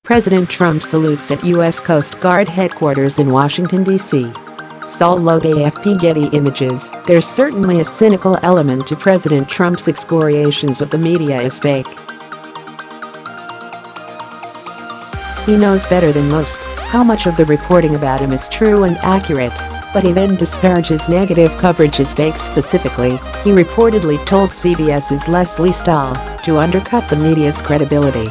President Trump salutes at U.S. Coast Guard headquarters in Washington, D.C. Load AFP Getty Images. There's certainly a cynical element to President Trump's excoriations of the media as fake. He knows better than most how much of the reporting about him is true and accurate, but he then disparages negative coverage as fake. Specifically, he reportedly told CBS's Leslie Stahl to undercut the media's credibility.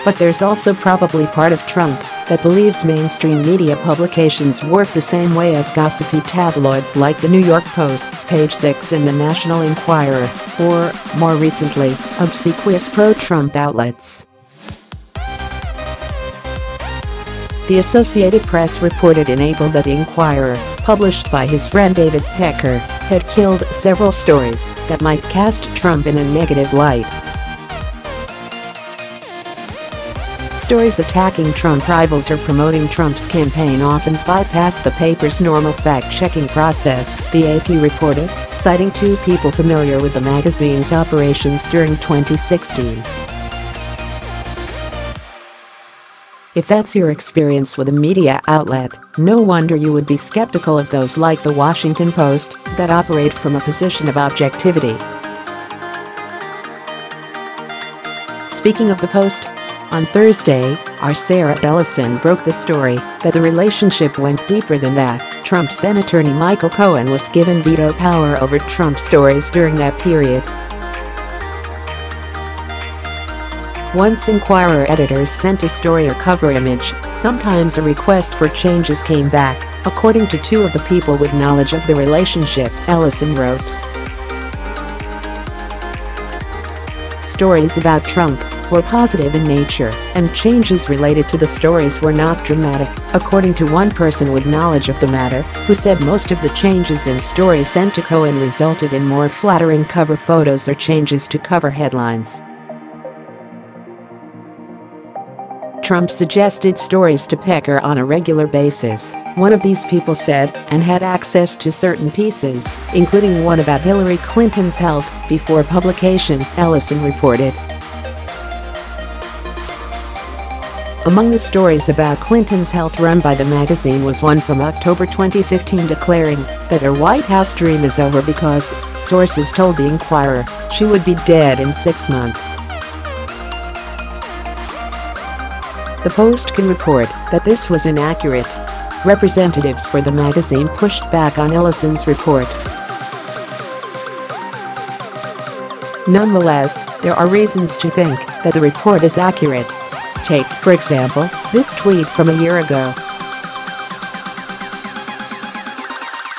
But there's also probably part of Trump that believes mainstream media publications work the same way as gossipy tabloids like the New York Post's Page 6 and the National Enquirer, or, more recently, obsequious pro-Trump outlets. The Associated Press reported in April that the Enquirer, published by his friend David Pecker, had killed several stories that might cast Trump in a negative light. Stories attacking Trump rivals or promoting Trump's campaign often bypass the paper's normal fact-checking process, the AP reported, citing two people familiar with the magazine's operations during 2016. If that's your experience with a media outlet, no wonder you would be skeptical of those like the Washington Post that operate from a position of objectivity. Speaking of the Post, on Thursday, our Sarah Ellison broke the story that the relationship went deeper than that. Trump's then attorney Michael Cohen was given veto power over Trump stories during that period. Once Enquirer editors sent a story or cover image, sometimes a request for changes came back, according to two of the people with knowledge of the relationship, Ellison wrote. Stories about Trump were positive in nature, and changes related to the stories were not dramatic, according to one person with knowledge of the matter, who said most of the changes in stories sent to Cohen resulted in more flattering cover photos or changes to cover headlines. Trump suggested stories to Pecker on a regular basis, one of these people said, and had access to certain pieces, including one about Hillary Clinton's health, before publication, Ellison reported. Among the stories about Clinton's health run by the magazine was one from October 2015 declaring that her White House dream is over because, sources told the Enquirer, she would be dead in 6 months. The Post can report that this was inaccurate. Representatives for the magazine pushed back on Ellison's report. Nonetheless, there are reasons to think that the report is accurate. Take, for example, this tweet from a year ago.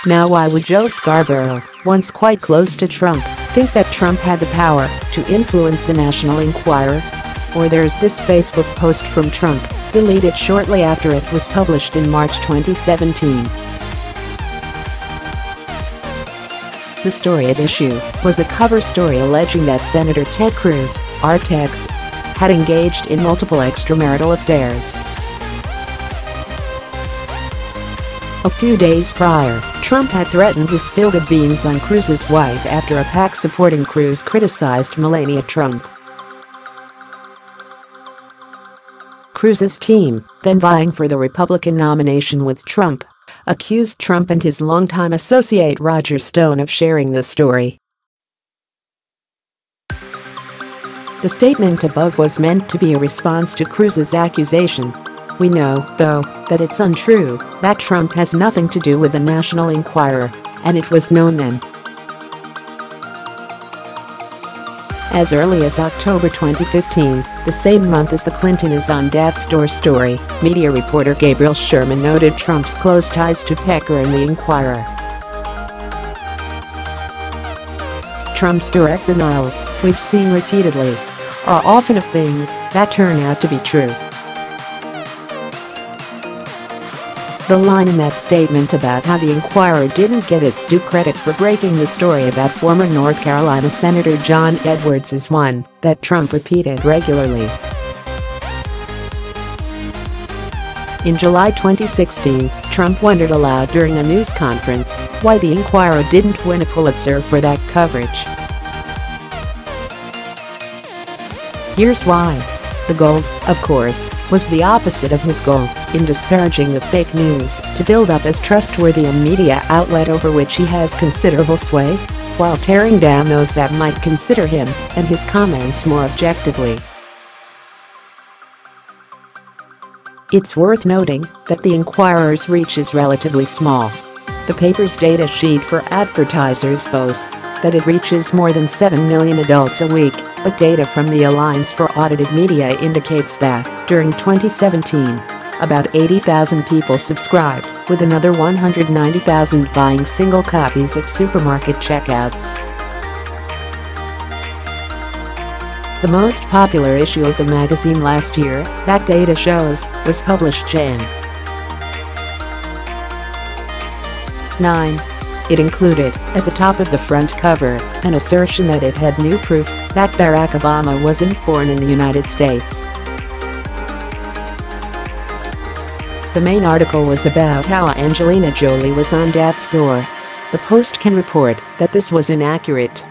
Now why would Joe Scarborough, once quite close to Trump, think that Trump had the power to influence the National Enquirer? Or there's this Facebook post from Trump, deleted shortly after it was published in March 2017. The story at issue was a cover story alleging that Senator Ted Cruz, R-Tex, had engaged in multiple extramarital affairs. A few days prior, Trump had threatened to spill the beans on Cruz's wife after a PAC supporting Cruz criticized Melania Trump. Cruz's team, then vying for the Republican nomination with Trump, accused Trump and his longtime associate Roger Stone of sharing the story. The statement above was meant to be a response to Cruz's accusation. We know, though, that it's untrue, that Trump has nothing to do with the National Enquirer, and it was known then. As early as October 2015, the same month as the Clinton is on death's door story, media reporter Gabriel Sherman noted Trump's close ties to Pecker and the Enquirer. Trump's direct denials, we've seen repeatedly, are often of things that turn out to be true. The line in that statement about how the Enquirer didn't get its due credit for breaking the story about former North Carolina Senator John Edwards is one that Trump repeated regularly. In July 2016, Trump wondered aloud during a news conference why the Enquirer didn't win a Pulitzer for that coverage. Here's why. The goal, of course, was the opposite of his goal in disparaging the fake news to build up as trustworthy a media outlet over which he has considerable sway, while tearing down those that might consider him and his comments more objectively. It's worth noting that the Enquirer's reach is relatively small. The paper's data sheet for advertisers boasts that it reaches more than 7 million adults a week, but data from the Alliance for Audited Media indicates that, during 2017, about 80,000 people subscribed, with another 190,000 buying single copies at supermarket checkouts. The most popular issue of the magazine last year, that data shows, was published Jan. 9. It included, at the top of the front cover, an assertion that it had new proof that Barack Obama wasn't born in the United States. The main article was about how Angelina Jolie was on death's door. The Post can report that this was inaccurate.